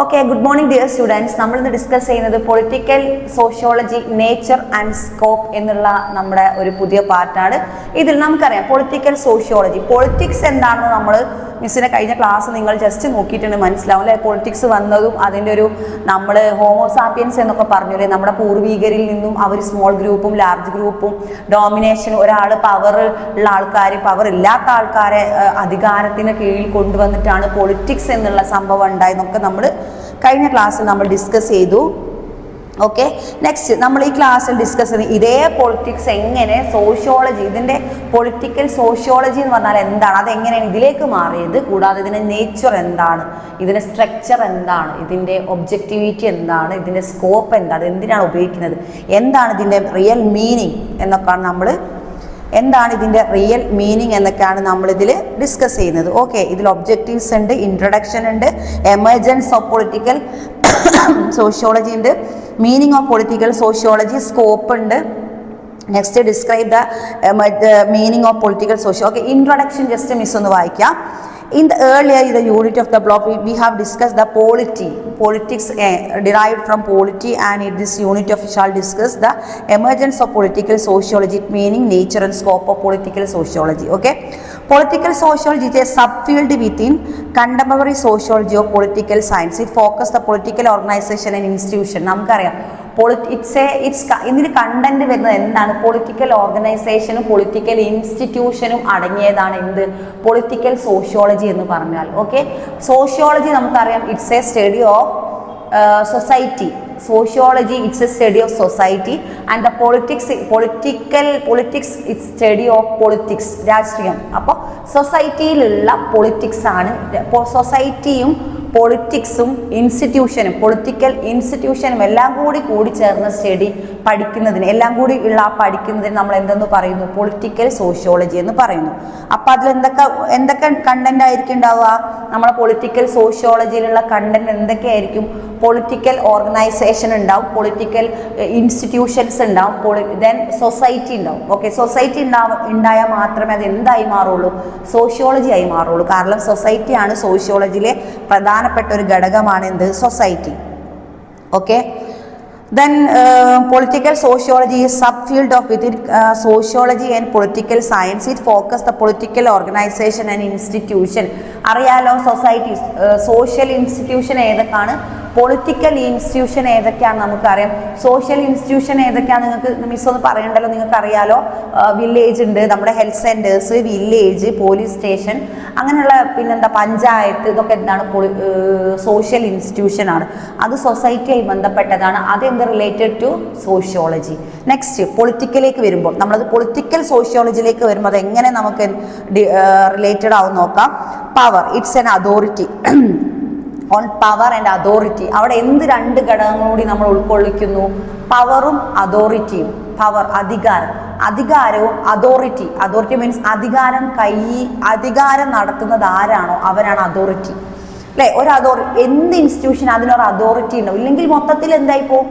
Okay, good morning dear students. നമ്മൾ ഇന്ന് discuss ചെയ്യുന്നത് political sociology nature and scope എന്നുള്ള നമ്മുടെ ഒരു പുതിയ പാർട്ടാണ്. ഇതിൽ നമുക്കറിയാം പൊളിറ്റിക്കൽ സോഷ്യോളജി, പൊളിറ്റിക്സ് എന്താണെന്ന് നമ്മൾ മിസ്സിനെ കഴിഞ്ഞ ക്ലാസ് നിങ്ങൾ ജസ്റ്റ് നോക്കിയിട്ടുണ്ട്, മനസ്സിലാവും അല്ലെ? പൊളിറ്റിക്സ് വന്നതും അതിൻ്റെ ഒരു നമ്മൾ ഹോമോസാപ്പിയൻസ് എന്നൊക്കെ പറഞ്ഞില്ലേ, നമ്മുടെ പൂർവികരിൽ നിന്നും അവർ സ്മോൾ ഗ്രൂപ്പും ലാർജ് ഗ്രൂപ്പും ഡോമിനേഷൻ, ഒരാൾ പവർ ഉള്ള ആൾക്കാർ പവർ ഇല്ലാത്ത ആൾക്കാരെ അധികാരത്തിന് കീഴിൽ കൊണ്ടുവന്നിട്ടാണ് പൊളിറ്റിക്സ് എന്നുള്ള സംഭവം ഉണ്ടായെന്നൊക്കെ നമ്മൾ കഴിഞ്ഞ ക്ലാസ്സിൽ നമ്മൾ ഡിസ്കസ് ചെയ്തു. ഓക്കെ, നെക്സ്റ്റ് നമ്മൾ ഈ ക്ലാസ്സിൽ ഡിസ്കസ് ചെയ്യുന്നത് ഇതേ പൊളിറ്റിക്സ് എങ്ങനെ സോഷ്യോളജി, ഇതിൻ്റെ പൊളിറ്റിക്കൽ സോഷ്യോളജി എന്ന് പറഞ്ഞാൽ എന്താണ്, അതെങ്ങനെയാണ് ഇതിലേക്ക് മാറിയത്, കൂടാതെ ഇതിൻ്റെ നേച്ചർ എന്താണ്, ഇതിൻ്റെ സ്ട്രക്ചർ എന്താണ്, ഇതിൻ്റെ ഒബ്ജക്റ്റിവിറ്റി എന്താണ്, ഇതിൻ്റെ സ്കോപ്പ് എന്താണ്, എന്തിനാണ് ഉപയോഗിക്കുന്നത്, എന്താണ് ഇതിൻ്റെ റിയൽ മീനിങ് എന്നൊക്കെയാണ് നമ്മൾ എന്നൊക്കെയാണ് നമ്മളിതിൽ ഡിസ്കസ് ചെയ്യുന്നത്. ഓക്കെ, ഇതിൽ ഒബ്ജക്റ്റീവ്സ് ഉണ്ട്, ഇൻട്രൊഡക്ഷൻ ഉണ്ട്, എമർജൻസ് ഓഫ് പൊളിറ്റിക്കൽ സോഷ്യോളജി ഉണ്ട്, meaning of political sociology, scope ഉണ്ട്. Next describe the meaning of political sociology. Okay, introduction just miss ഒന്ന് വായിക്കാം. In the earlier the unit of the block we have discussed the politics derived from polity, and in this unit of we shall discuss the emergence of political sociology, meaning, nature and scope of political sociology. Okay, political sociology is a subfield within contemporary sociology of political science. It focuses the political organization and institution. നമുക്കറിയാം ഇതിന് content വരുന്നത് എന്താണ്, political ഓർഗനൈസേഷനും political ഇൻസ്റ്റിറ്റ്യൂഷനും അടങ്ങിയതാണ് എന്ത്, political sociology എന്ന് പറഞ്ഞാൽ. Okay, sociology നമുക്കറിയാം it's A study of society. Sociology it's A study of society and the politics it's study of politics, രാഷ്ട്രീയം. അപ്പോൾ സൊസൈറ്റിയിലുള്ള പൊളിറ്റിക്സ് ആണ്, സൊസൈറ്റിയും പൊളിറ്റിക്സും ഇൻസ്റ്റിറ്റ്യൂഷനും പൊളിറ്റിക്കൽ ഇൻസ്റ്റിറ്റ്യൂഷനും എല്ലാം കൂടി ചേർന്ന സ്റ്റഡി പഠിക്കുന്നതിന്, എല്ലാം കൂടി ഉള്ള പഠിക്കുന്നതിന് നമ്മൾ എന്തെന്ന് പറയുന്നു, പൊളിറ്റിക്കൽ സോഷ്യോളജി എന്ന് പറയുന്നു. അപ്പം അതിൽ എന്തൊക്കെ കണ്ടന്റ് ആയിരിക്കും ഉണ്ടാവുക, നമ്മുടെ പൊളിറ്റിക്കൽ സോഷ്യോളജിയിലുള്ള കണ്ടന്റ് എന്തൊക്കെയായിരിക്കും, പൊളിറ്റിക്കൽ ഓർഗനൈസേഷൻ ഉണ്ടാവും, പൊളിറ്റിക്കൽ ഇൻസ്റ്റിറ്റ്യൂഷൻസ് ഉണ്ടാവും, ദെൻ സൊസൈറ്റി ഉണ്ടാവും. ഓക്കെ, സൊസൈറ്റി ഉണ്ടായാൽ മാത്രമേ അത് എന്തായി മാറുള്ളൂ, സോഷ്യോളജി ആയി മാറുള്ളൂ. കാരണം സൊസൈറ്റിയാണ് സോഷ്യോളജിയിലെ പ്രധാനപ്പെട്ട ഒരു ഘടകമാണ് എന്ത്, society. Okay, then political sociology is subfield of within sociology and political science. It focus the political organization and institution. അറിയാലോ, സൊസൈറ്റി സോഷ്യൽ ഇൻസ്റ്റിറ്റ്യൂഷൻ ഏതൊക്കെയാണ്, പൊളിറ്റിക്കൽ ഇൻസ്റ്റിറ്റ്യൂഷൻ ഏതൊക്കെയാണ് നമുക്കറിയാം. സോഷ്യൽ ഇൻസ്റ്റിറ്റ്യൂഷൻ ഏതൊക്കെയാണ് നിങ്ങൾക്ക് മിസ് ഒന്ന് പറയണ്ടല്ലോ, നിങ്ങൾക്ക് അറിയാലോ. വില്ലേജ് ഉണ്ട്, നമ്മുടെ health centres, village, police station, അങ്ങനെയുള്ള പിന്നെന്താ പഞ്ചായത്ത്, ഇതൊക്കെ എന്താണ് സോഷ്യൽ ഇൻസ്റ്റിറ്റ്യൂഷൻ ആണ്. അത് സൊസൈറ്റിയായി ബന്ധപ്പെട്ടതാണ്, അതെന്ത് റിലേറ്റഡ് ടു സോഷ്യോളജി. നെക്സ്റ്റ് പൊളിറ്റിക്കലേക്ക് വരുമ്പോൾ, നമ്മളത് പൊളിറ്റിക്കൽ സോഷ്യോളജിയിലേക്ക് വരുമ്പോൾ അത് എങ്ങനെ നമുക്ക് റിലേറ്റഡ് ആവും നോക്കാം. Power it's an authority on power and authority. അവിടെ എന്ത് രണ്ട് ഘടകങ്ങൾ കൂടി നമ്മൾ ഉൾക്കൊള്ളിക്കുന്നു, പവറും അതോറിറ്റിയും. പവർ അധികാരവും അതോറിറ്റി മീൻസ് അധികാരം നടത്തുന്നത് ആരാണോ അവരാണ് അതോറിറ്റി, അല്ലേ? എന്ത് ഇൻസ്റ്റിറ്റ്യൂഷൻ അതിനൊരു അതോറിറ്റി ഉണ്ടാവും, ഇല്ലെങ്കിൽ മൊത്തത്തിൽ എന്തായിപ്പോവും,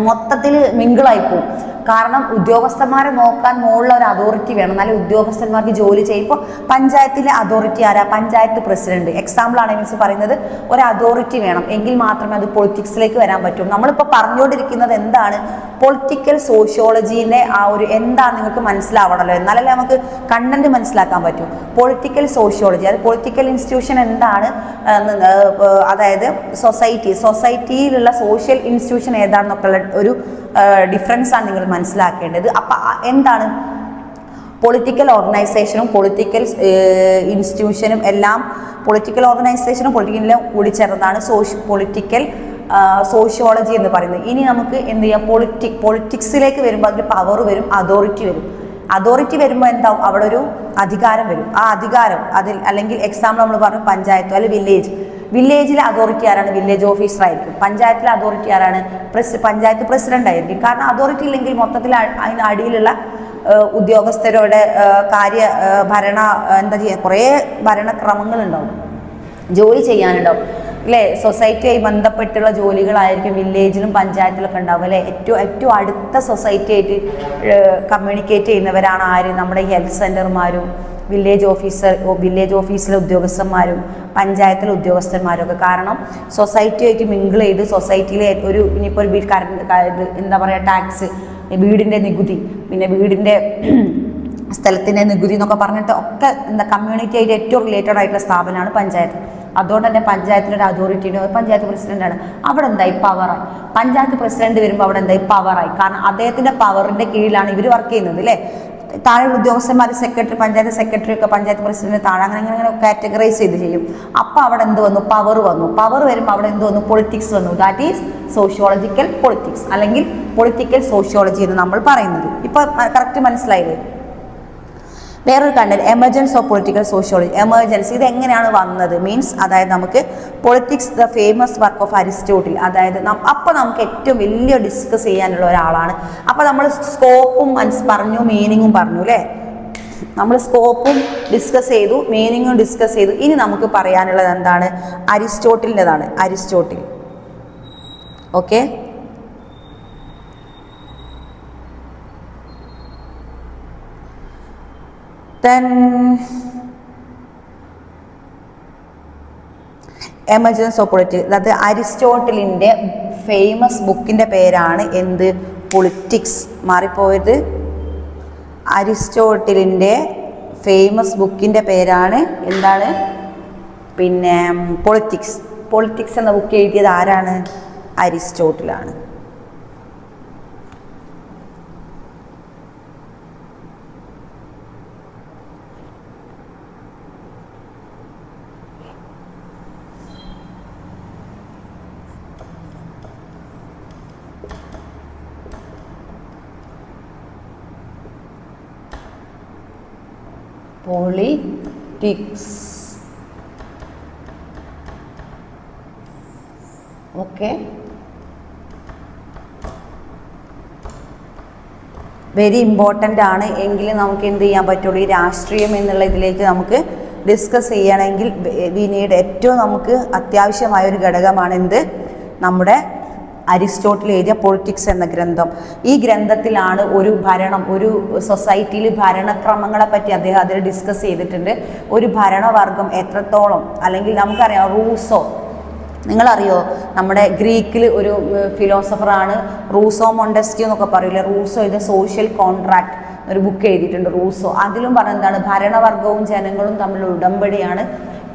മൊത്തത്തിൽ മിങ്കിളായിപ്പോവും. കാരണം ഉദ്യോഗസ്ഥന്മാരെ നോക്കാൻ മുകളിൽ ഒരു അതോറിറ്റി വേണം, എന്നാലും ഉദ്യോഗസ്ഥന്മാർക്ക് ജോലി ചെയ്യുമ്പോൾ പഞ്ചായത്തിലെ അതോറിറ്റി ആരാ, പഞ്ചായത്ത് പ്രസിഡന്റ്. എക്സാമ്പിൾ ആണ് മീൻസ് പറയുന്നത്, ഒരു അതോറിറ്റി വേണം, എങ്കിൽ മാത്രമേ അത് പൊളിറ്റിക്സിലേക്ക് വരാൻ പറ്റൂ. നമ്മളിപ്പോൾ പറഞ്ഞുകൊണ്ടിരിക്കുന്നത് എന്താണ്, പൊളിറ്റിക്കൽ സോഷ്യോളജീൻ്റെ ആ ഒരു എന്താണ് നിങ്ങൾക്ക് മനസ്സിലാവണമല്ലോ, എന്നാലല്ലേ നമുക്ക് കണ്ടന്റ് മനസ്സിലാക്കാൻ പറ്റും. പൊളിറ്റിക്കൽ സോഷ്യോളജി അത് പൊളിറ്റിക്കൽ ഇൻസ്റ്റിറ്റ്യൂഷൻ എന്താണ്, അതായത് സൊസൈറ്റിയിലുള്ള സോഷ്യൽ ഇൻസ്റ്റിറ്റ്യൂഷൻ ഏതാണെന്നൊക്കെ ഉള്ള ഒരു ഡിഫറൻസ് ആണ് നിങ്ങൾ മനസ്സിലാക്കേണ്ടത്. അപ്പം എന്താണ് പൊളിറ്റിക്കൽ ഓർഗനൈസേഷനും പൊളിറ്റിക്കൽ ഇൻസ്റ്റിറ്റ്യൂഷനും എല്ലാം, പൊളിറ്റിക്കൽ ഓർഗനൈസേഷനും പൊളിറ്റിക്കലും കൂടി ചേർന്നതാണ് പൊളിറ്റിക്കൽ സോഷ്യോളജി എന്ന് പറയുന്നത്. ഇനി നമുക്ക് എന്ത് ചെയ്യാം, പൊളിറ്റിക്സിലേക്ക് വരുമ്പോൾ അതിൽ പവർ വരും, അതോറിറ്റി വരുമ്പോൾ എന്താവും, അവിടെ ഒരു അധികാരം വരും. ആ അധികാരം അതിൽ, അല്ലെങ്കിൽ എക്സാമ്പിൾ നമ്മൾ പറഞ്ഞു പഞ്ചായത്ത് അല്ലെങ്കിൽ വില്ലേജിലെ അതോറിറ്റി ആരാണ്, വില്ലേജ് ഓഫീസർ ആയിരിക്കും. പഞ്ചായത്തിലെ അതോറിറ്റി ആരാണ്, പഞ്ചായത്ത് പ്രസിഡന്റ് ആയിരിക്കും. കാരണം അതോറിറ്റി ഇല്ലെങ്കിൽ മൊത്തത്തിൽ അതിന് അടിയിലുള്ള ഉദ്യോഗസ്ഥരുടെ എന്താ ചെയ്യുക, കുറേ ഭരണക്രമങ്ങളുണ്ടാവും, ജോലി ചെയ്യാനുണ്ടാവും, അല്ലേ? സൊസൈറ്റിയായി ബന്ധപ്പെട്ടുള്ള ജോലികളായിരിക്കും വില്ലേജിലും പഞ്ചായത്തിലൊക്കെ ഉണ്ടാവും, അല്ലേ? ഏറ്റവും അടുത്ത സൊസൈറ്റി ആയിട്ട് കമ്മ്യൂണിക്കേറ്റ് ചെയ്യുന്നവരാണ് ആര്, നമ്മുടെ ഹെൽത്ത് സെൻ്റർമാരും വില്ലേജ് ഓഫീസിലെ ഉദ്യോഗസ്ഥന്മാരും പഞ്ചായത്തിലെ ഉദ്യോഗസ്ഥന്മാരും ഒക്കെ. കാരണം സൊസൈറ്റിയായിട്ട് മിങ്കിൾ ചെയ്ത് സൊസൈറ്റിയിലെ ഒരു ഇനിയിപ്പോൾ ഒരു എന്താ പറയുക ടാക്സ്, വീടിൻ്റെ നികുതി, പിന്നെ വീടിൻ്റെ സ്ഥലത്തിൻ്റെ നികുതി എന്നൊക്കെ പറഞ്ഞിട്ട് ഒക്കെ എന്താ കമ്മ്യൂണിറ്റി ആയിട്ട് ഏറ്റവും റിലേറ്റഡ് ആയിട്ടുള്ള സ്ഥാപനമാണ് പഞ്ചായത്ത്. അതുകൊണ്ട് തന്നെ പഞ്ചായത്തിനൊരു അതോറിറ്റിയുടെ പഞ്ചായത്ത് പ്രസിഡന്റാണ്. അവിടെ എന്തായി പവറായി. പഞ്ചായത്ത് പ്രസിഡന്റ് വരുമ്പോൾ അവിടെ എന്തായി പവറായി. കാരണം അദ്ദേഹത്തിൻ്റെ പവറിൻ്റെ കീഴിലാണ് ഇവർ വർക്ക് ചെയ്യുന്നത് അല്ലേ. താഴെ ഉദ്യോഗസ്ഥന്മാർ സെക്രട്ടറി, പഞ്ചായത്ത് സെക്രട്ടറി ഒക്കെ പഞ്ചായത്ത് പ്രസിഡന്റ് താഴെ അങ്ങനെ കാറ്റഗറൈസ് ചെയ്ത് ചെയ്യും. അപ്പോൾ അവിടെ എന്ത് വന്നു, പവർ വന്നു. പവർ വരുമ്പോൾ അവിടെ എന്ത് വന്നു, പൊളിറ്റിക്സ് വന്നു. ദാറ്റ് ഈസ് സോഷ്യോളജിക്കൽ പൊളിറ്റിക്സ് അല്ലെങ്കിൽ പൊളിറ്റിക്കൽ സോഷ്യോളജി എന്ന് നമ്മൾ പറയുന്നത്. ഇപ്പോൾ കറക്റ്റ് മനസ്സിലായില്ലേ. വേറൊരു content emergence of political sociology. Emergency ഇത് എങ്ങനെയാണ് വന്നത് മീൻസ്, അതായത് നമുക്ക് politics the famous work of Aristotle, അതായത് അപ്പോൾ നമുക്ക് ഏറ്റവും വലിയ ഡിസ്കസ് ചെയ്യാനുള്ള ഒരാളാണ്. അപ്പോൾ നമ്മൾ സ്കോപ്പും പറഞ്ഞു, മീനിങ്ങും പറഞ്ഞു അല്ലേ. നമ്മൾ സ്കോപ്പും ഡിസ്കസ് ചെയ്തു, മീനിങ്ങും ഡിസ്കസ് ചെയ്തു. ഇനി നമുക്ക് പറയാനുള്ളത് എന്താണ്, അരിസ്റ്റോട്ടിലിൻ്റെതാണ്. Aristotle. Okay, then emergence of politics. അതായത് അരിസ്റ്റോട്ടിലിൻ്റെ ഫേമസ് ബുക്കിൻ്റെ പേരാണ് എന്ത്, പൊളിറ്റിക്സ്. മാറിപ്പോയത്. അരിസ്റ്റോട്ടിലിൻ്റെ ഫേമസ് ബുക്കിൻ്റെ പേരാണ് എന്താണ്, പിന്നെ പൊളിറ്റിക്സ്. പൊളിറ്റിക്സ് എന്ന ബുക്ക് എഴുതിയത് ആരാണ്, അരിസ്റ്റോട്ടിലാണ്. പൊളിറ്റിക്സ്. ഓക്കെ, വെരി ഇമ്പോർട്ടൻ്റ് ആണ്. എങ്കിലും നമുക്ക് എന്ത് ചെയ്യാൻ പറ്റുള്ളൂ, ഈ രാഷ്ട്രീയം എന്നുള്ള ഇതിലേക്ക് നമുക്ക് ഡിസ്കസ് ചെയ്യണമെങ്കിൽ പിന്നീട് ഏറ്റവും നമുക്ക് അത്യാവശ്യമായ ഒരു ഘടകമാണ് എന്ത്, നമ്മുടെ അരിസ്റ്റോട്ടിൽ എഴുതിയ പൊളിറ്റിക്സ് എന്ന ഗ്രന്ഥം. ഈ ഗ്രന്ഥത്തിലാണ് ഒരു ഭരണം, ഒരു സൊസൈറ്റിയിൽ ഭരണക്രമങ്ങളെ പറ്റി അദ്ദേഹം അതിൽ ഡിസ്കസ് ചെയ്തിട്ടുണ്ട്. ഒരു ഭരണവർഗം എത്രത്തോളം, അല്ലെങ്കിൽ നമുക്കറിയാം റൂസോ, നിങ്ങളറിയോ നമ്മുടെ ഗ്രീക്കിൽ ഒരു ഫിലോസഫറാണ് റൂസോ മൊണ്ടസ്ക്യൂ എന്നൊക്കെ പറയില്ലേ. റൂസോ ഇത് സോഷ്യൽ കോൺട്രാക്ട് ഒരു ബുക്ക് എഴുതിയിട്ടുണ്ട് റൂസോ. അതിലും പറഞ്ഞെന്താണ്, ഭരണവർഗവും ജനങ്ങളും തമ്മിലുള്ള ഉടമ്പടിയാണ്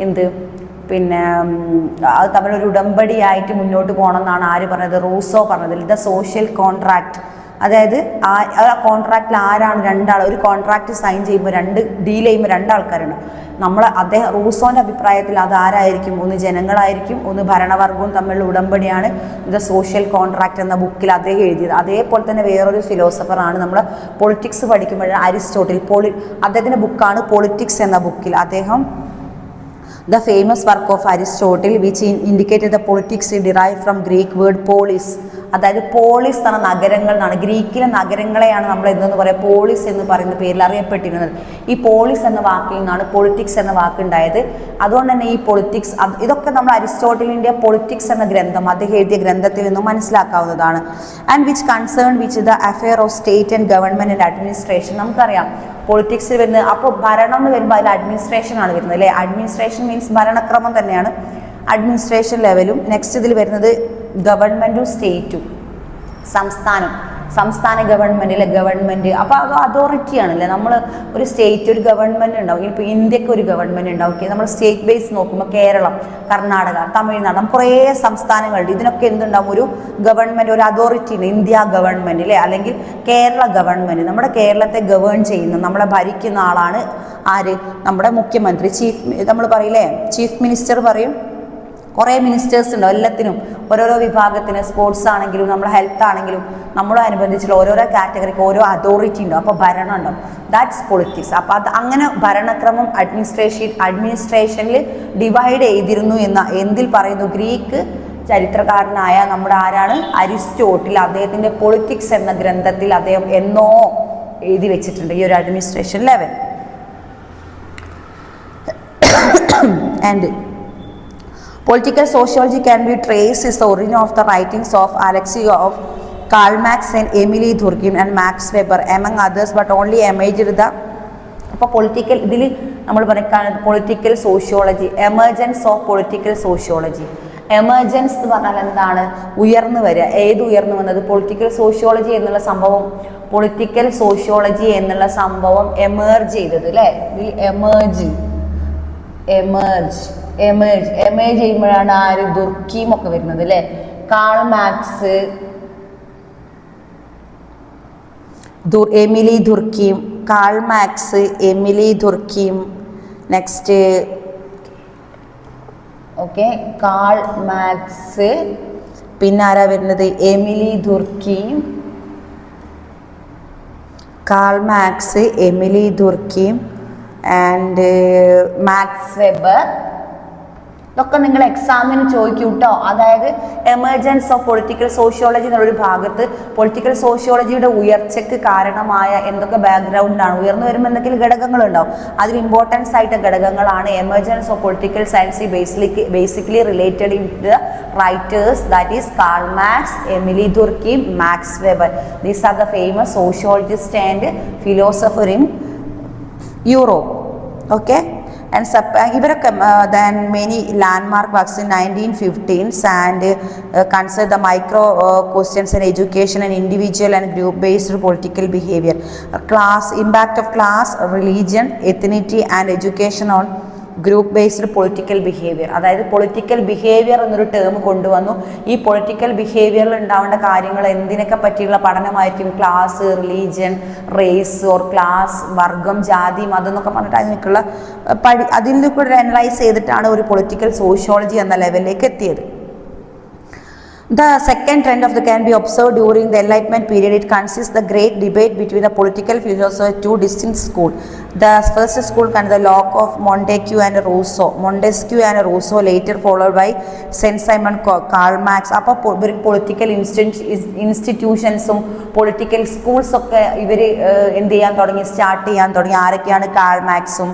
എന്ത്, പിന്നെ അത് തമ്മിലൊരു ഉടമ്പടിയായിട്ട് മുന്നോട്ട് പോകണം എന്നാണ് ആര് പറഞ്ഞത്, റൂസോ പറഞ്ഞത്. The social contract. അതായത് ആ കോൺട്രാക്റ്റിൽ ആരാണ്, രണ്ടാൾ. ഒരു കോൺട്രാക്റ്റ് സൈൻ ചെയ്യുമ്പോൾ ഡീൽ ചെയ്യുമ്പോൾ രണ്ടാൾക്കാരാണ്. അദ്ദേഹം റൂസോൻ്റെ അഭിപ്രായത്തിൽ അത് ആരായിരിക്കും, ഒന്ന് ജനങ്ങളായിരിക്കും, ഒന്ന് ഭരണവർഗവും തമ്മിലുള്ള ഉടമ്പടിയാണ് ദ സോഷ്യൽ കോൺട്രാക്ട് എന്ന ബുക്കിൽ അദ്ദേഹം എഴുതിയത്. അതേപോലെ തന്നെ വേറൊരു ഫിലോസഫറാണ് നമ്മൾ പൊളിറ്റിക്സ് പഠിക്കുമ്പോൾ അരിസ്റ്റോട്ടിൽ. അദ്ദേഹത്തിൻ്റെ ബുക്കാണ് പൊളിറ്റിക്സ് എന്ന ബുക്കിൽ അദ്ദേഹം the famous work of Aristotle which indicated the politics derived from Greek word polis. അതായത് പോളിസ് എന്ന നഗരങ്ങൾ എന്നാണ്. ഗ്രീക്കിലെ നഗരങ്ങളെയാണ് നമ്മൾ എന്തെന്ന് പറയുക, പോളിസ് എന്ന് പറയുന്ന പേരിൽ അറിയപ്പെട്ടിരുന്നത്. ഈ പോളിസ് എന്ന വാക്കിൽ നിന്നാണ് പൊളിറ്റിക്സ് എന്ന വാക്കുണ്ടായത്. അതുകൊണ്ട് തന്നെ ഈ പൊളിറ്റിക്സ്, ഇതൊക്കെ നമ്മൾ അരിസ്റ്റോട്ടിലിൻ്റെ പൊളിറ്റിക്സ് എന്ന ഗ്രന്ഥം, അദ്ദേഹം എഴുതിയ ഗ്രന്ഥത്തിൽ നിന്നും മനസ്സിലാക്കാവുന്നതാണ്. And which concern which the affair of state and government and administration. നമുക്കറിയാം പൊളിറ്റിക്സിൽ വരുന്നത്, അപ്പോൾ ഭരണം എന്ന് വരുമ്പോൾ അതിൽ അഡ്മിനിസ്ട്രേഷൻ ആണ് വരുന്നത് അല്ലേ. അഡ്മിനിസ്ട്രേഷൻ മീൻസ് ഭരണക്രമം തന്നെയാണ്, അഡ്മിനിസ്ട്രേഷൻ ലെവലും. നെക്സ്റ്റ് ഇതിൽ വരുന്നത് ഗവൺമെൻറ്റും സ്റ്റേറ്റും, സംസ്ഥാന ഗവൺമെൻറ്റിലെ ഗവൺമെൻറ്. അപ്പോൾ അത് അതോറിറ്റിയാണല്ലേ. നമ്മൾ ഒരു സ്റ്റേറ്റ് ഒരു ഗവൺമെൻറ് ഉണ്ടാവും. ഇപ്പോൾ ഇന്ത്യക്ക് ഒരു ഗവൺമെൻറ് ഉണ്ടാവും. നമ്മൾ സ്റ്റേറ്റ് ബേസ് നോക്കുമ്പോൾ കേരളം, കർണാടക, തമിഴ്നാട്, കുറേ സംസ്ഥാനങ്ങളുണ്ട്. ഇതിനൊക്കെ എന്തുണ്ടാവും, ഒരു ഗവൺമെൻറ്, ഒരു അതോറിറ്റി ഉണ്ട്. ഇന്ത്യ ഗവൺമെൻറ് അല്ലേ, അല്ലെങ്കിൽ കേരള ഗവൺമെൻറ്. നമ്മുടെ കേരളത്തെ ഗവേൺ ചെയ്യുന്ന, നമ്മളെ ഭരിക്കുന്ന ആളാണ് ആര്, നമ്മുടെ മുഖ്യമന്ത്രി, നമ്മൾ പറയില്ലേ ചീഫ് മിനിസ്റ്റർ പറയും. കുറേ മിനിസ്റ്റേഴ്സ് ഉണ്ടാവും എല്ലാത്തിനും, ഓരോരോ വിഭാഗത്തിന്. സ്പോർട്സ് ആണെങ്കിലും നമ്മൾ ഹെൽത്ത് ആണെങ്കിലും നമ്മളനുബന്ധിച്ചുള്ള ഓരോരോ കാറ്റഗറിക്ക് ഓരോ അതോറിറ്റി ഉണ്ടാവും. അപ്പോൾ ഭരണം ഉണ്ടാവും. That's politics. അപ്പോൾ അത് അങ്ങനെ ഭരണക്രമം അഡ്മിനിസ്ട്രേഷനിൽ ഡിവൈഡ് ചെയ്തിരുന്നു എന്ന എന്തിൽ പറയുന്നു, ഗ്രീക്ക് ചരിത്രകാരനായ നമ്മുടെ ആരാണ്, അരിസ്റ്റോട്ടിൽ. അദ്ദേഹത്തിൻ്റെ പൊളിറ്റിക്സ് എന്ന ഗ്രന്ഥത്തിൽ അദ്ദേഹം എന്നോ എഴുതി വെച്ചിട്ടുണ്ട് ഈ ഒരു administration level. And political sociology can be traced as the origin of the writings of Alexei of Karl Marx and Emily Durkheim and Max Weber among others, but only emerged the അപ്പോൾ political ഇതിൽ നമ്മൾ പറയുന്നത് political sociology, emergence of political sociology. Emergence എന്ന് പറഞ്ഞാൽ എന്താണ്? ഉയർന്നു വരിക. ഏത് ഉയർന്നു വന്നത്? പൊളിറ്റിക്കൽ സോഷ്യോളജി എന്നുള്ള സംഭവം, പൊളിറ്റിക്കൽ സോഷ്യോളജി എന്നുള്ള സംഭവം എമേർജ് ചെയ്തത് അല്ലേ? എമേർജ് ചെയ്യുമ്പോഴാണ് ആര്? ദുർക്കീം ഒക്കെ വരുന്നത് അല്ലേ? Karl Marx, Emile Durkheim, Karl Marx, Emile Durkheim. Next okay, Karl Marx, പിന്നെ ആരാ വരുന്നത്? Emile Durkheim, Karl Marx, Emile Durkheim and Max Weber. ഇതൊക്കെ നിങ്ങൾ എക്സാമിന് ചോദിക്കും കേട്ടോ. അതായത് എമർജൻസ് ഓഫ് പൊളിറ്റിക്കൽ സോഷ്യോളജി എന്നുള്ളൊരു ഭാഗത്ത് പൊളിറ്റിക്കൽ സോഷ്യോളജിയുടെ ഉയർച്ചയ്ക്ക് കാരണമായ എന്തൊക്കെ ബാക്ക്ഗ്രൗണ്ടാണ്, ഉയർന്നു വരുമ്പോൾ എന്തെങ്കിലും ഘടകങ്ങളുണ്ടാവും. അതിൽ ഇമ്പോർട്ടൻസ് ആയിട്ട് ഘടകങ്ങളാണ് emergence of political science basically related in the writers, that is Karl Marx, Emile Durkheim, Max Weber. These are the famous sociologist and philosopher in Europe. Okay, and ഇവരൊക്കെ then many landmark works in 1915s and consider the micro questions in education and individual and group based political behavior, class, impact of class, religion, ethnicity and education on group based political behaviour. അതായത് political behaviour എന്നൊരു term കൊണ്ടുവന്നു. ഈ political ബിഹേവിയറിൽ ഉണ്ടാവേണ്ട കാര്യങ്ങൾ എന്തിനൊക്കെ പറ്റിയുള്ള പഠനമായിരിക്കും? Class, religion, race or class, വർഗം, ജാതി, മതം എന്നൊക്കെ പറഞ്ഞിട്ട് അതിനൊക്കെയുള്ള അതിൽ കൂടെ അനലൈസ് ചെയ്തിട്ടാണ് ഒരു പൊളിറ്റിക്കൽ സോഷ്യോളജി എന്ന ലെവലിലേക്ക് എത്തിയത്. The second trend of the can be observed during the Enlightenment period. It consists the great debate between the political philosophers, two distinct schools. The first school kind of the Locke of Montesquieu and Rousseau, later followed by Saint-Simon, Karl Marx. അപ്പോൾ political ഇൻസ്റ്റിറ്റ്യൂഷൻസും political schools ഒക്കെ ഇവർ എന്ത് ചെയ്യാൻ തുടങ്ങി? Start ചെയ്യാൻ തുടങ്ങി. ആരൊക്കെയാണ്? Call മാക്സും,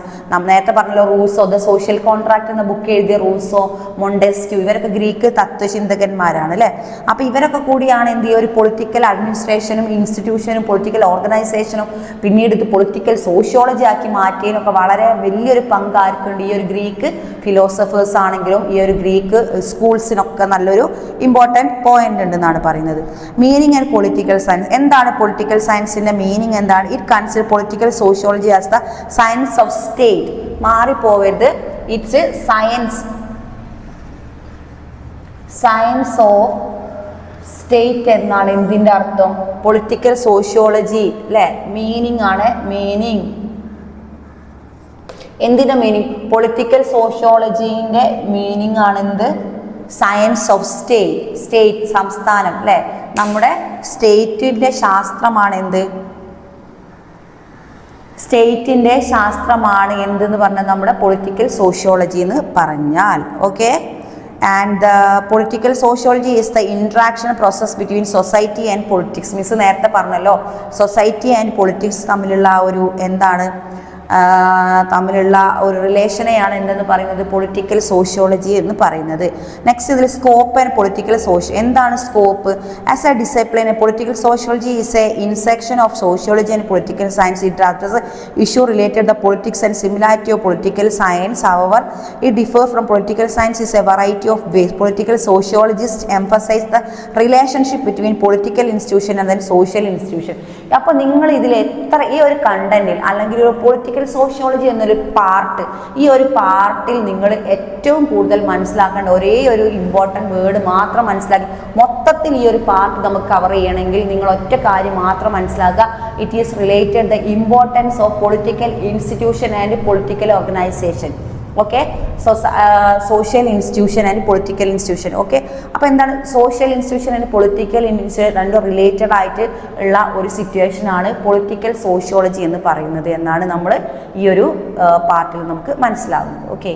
നേരത്തെ പറഞ്ഞല്ലോ റൂസോ, ദ സോഷ്യൽ കോൺട്രാക്ട് എന്ന ബുക്ക് എഴുതിയ റൂസോ, മൊണ്ടസ്ക്യൂ, ഇവരൊക്കെ ഗ്രീക്ക് തത്വചിന്തകന്മാരാണ് അല്ലേ? അപ്പോൾ ഇവരൊക്കെ കൂടിയാണ് എന്ത് ചെയ്യുക? ഒരു പൊളിറ്റിക്കൽ അഡ്മിനിസ്ട്രേഷനും ഇൻസ്റ്റിറ്റ്യൂഷനും പൊളിറ്റിക്കൽ ഓർഗനൈസേഷനും പിന്നീട് ഇത് പൊളിറ്റിക്കൽ സോഷ്യോളജി ആക്കി മാറ്റിയതിനൊക്കെ വളരെ വലിയൊരു പങ്ക് ആർക്കുണ്ട്? ഈ ഒരു ഗ്രീക്ക് ഫിലോസഫേഴ്സ് ആണെങ്കിലും ഈ ഒരു ഗ്രീക്ക് സ്കൂൾസിനൊക്കെ നല്ലൊരു ഇമ്പോർട്ടൻറ്റ് പോയിന്റ് ഉണ്ടെന്നാണ് പറയുന്നത്. Meaning and political science. എന്താണ് പൊളിറ്റിക്കൽ സയൻസിൻ്റെ മീനിങ്? എന്താണ്? It consider political sociology as the science of state. മാറിപ്പോവരുത്. ഇറ്റ്സ് സയൻസ് ഓഫ് സ്റ്റേറ്റ് എന്നാണ് എന്തിൻ്റെ അർത്ഥം? പൊളിറ്റിക്കൽ സോഷ്യോളജി അല്ലേ? മീനിങ് ആണ്. മീനിങ് എന്തിൻ്റെ മീനിങ്? പൊളിറ്റിക്കൽ സോഷ്യോളജീൻ്റെ മീനിങ് ആണ് എന്ത്? സയൻസ് ഓഫ് സ്റ്റേറ്റ് സംസ്ഥാനം അല്ലേ? നമ്മുടെ സ്റ്റേറ്റിൻ്റെ ശാസ്ത്രമാണ് എന്ത്? സ്റ്റേറ്റിൻ്റെ ശാസ്ത്രമാണ് എന്തെന്ന് പറഞ്ഞാൽ നമ്മുടെ പൊളിറ്റിക്കൽ സോഷ്യോളജി എന്ന് പറഞ്ഞാൽ. Okay, and the political sociology is the interaction process between society and politics. Miss നേരത്തെ പറഞ്ഞല്ലോ സൊസൈറ്റി ആൻഡ് പൊളിറ്റിക്സ് തമ്മിലുള്ള ഒരു എന്താണ് തമ്മിലുള്ള ഒരു റിലേഷനെയാണ് എന്തെന്ന് പറയുന്നത്? പൊളിറ്റിക്കൽ സോഷ്യോളജി എന്ന് പറയുന്നത്. നെക്സ്റ്റ് ഇതിൽ സ്കോപ്പ് ആൻഡ് പൊളിറ്റിക്കൽ എന്താണ് scope? As a discipline political sociology is a intersection of sociology and political science. It addresses issue related the politics and similarity of political science. However it differ from political science is a variety of ways. Political sociologist emphasise the relationship between political institution and then social institution. അപ്പോൾ നിങ്ങൾ ഇതിൽ എത്ര ഈ ഒരു കണ്ടന്റിൽ അല്ലെങ്കിൽ ഒരു political sociology എന്നൊരു part, ഈ ഒരു പാർട്ടിൽ നിങ്ങൾ ഏറ്റവും കൂടുതൽ മനസ്സിലാക്കേണ്ട ഒരേ ഒരു ഇമ്പോർട്ടൻറ്റ് വേർഡ് മാത്രം മനസ്സിലാക്കി മൊത്തത്തിൽ ഈ ഒരു പാർട്ട് നമുക്ക് കവർ ചെയ്യണമെങ്കിൽ നിങ്ങൾ ഒറ്റ കാര്യം മാത്രം മനസ്സിലാക്കുക. It is related the importance of political institution and political organisation. Okay, social institution and political institution. Okay, അപ്പോൾ എന്താണ് social institution and political institution രണ്ടും റിലേറ്റഡ് ആയിട്ട് ഉള്ള ഒരു സിറ്റുവേഷനാണ് പൊളിറ്റിക്കൽ സോഷ്യോളജി എന്ന് പറയുന്നത് എന്നാണ് നമ്മൾ ഈ ഒരു പാർട്ടിൽ നമുക്ക് മനസ്സിലാവുന്നത്. ഓക്കെ.